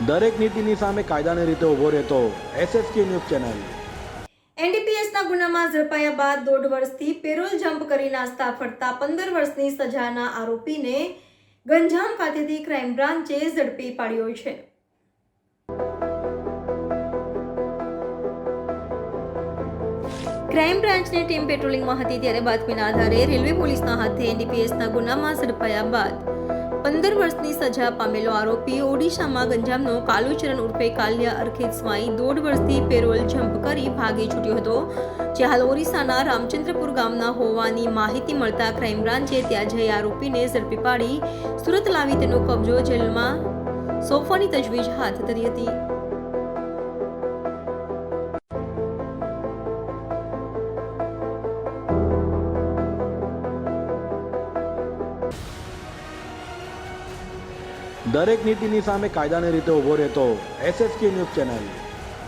દરેક નીતિની સામે કાયદાની રીતે ઊભો રહેતો એસએસકે ન્યૂઝ ચેનલ. એનડીપીએસના ગુનામાં ઝડપાયા બાદ 1.5 વર્ષથી પેરોલ જમ્પ કરી નાસ્તા ફરતા 15 વર્ષની સજાના આરોપીને ગંજામ ખાતેથી ક્રાઇમ બ્રાન્ચે ઝડપી પાડ્યો છે. ક્રાઇમ બ્રાન્ચની ટીમ પેટ્રોલિંગમાં હતી ત્યારે બાતમીના આધારે રેલવે પોલીસના હાથે એનડીપીએસના ગુનામાં ઝડપાયા બાદ 15 વર્ષની સજા પામેલો આરોપી ઓડિશામાં ગંજામનો કાલુચરણ ઉર્ફે કાલિયા અર્ખિત સ્વાઈ 1.5 વર્ષથી પેરોલ જમ્પ કરી ભાગી છૂટ્યો હતો, જે હાલ ઓરિસ્સાના રામચંદ્રપુર ગામના હોવાની માહિતી મળતા ક્રાઇમ બ્રાન્ચે ત્યાં જઈ આરોપીને ઝડપી પાડી સુરત લાવી તેનો કબજો જેલમાં સોંપવાની તજવીજ હાથ ધરી હતી. દરેક નીતિની સામે કાયદાની રીતે ઊભો રહેતો એસએસકે ન્યૂઝ ચેનલ.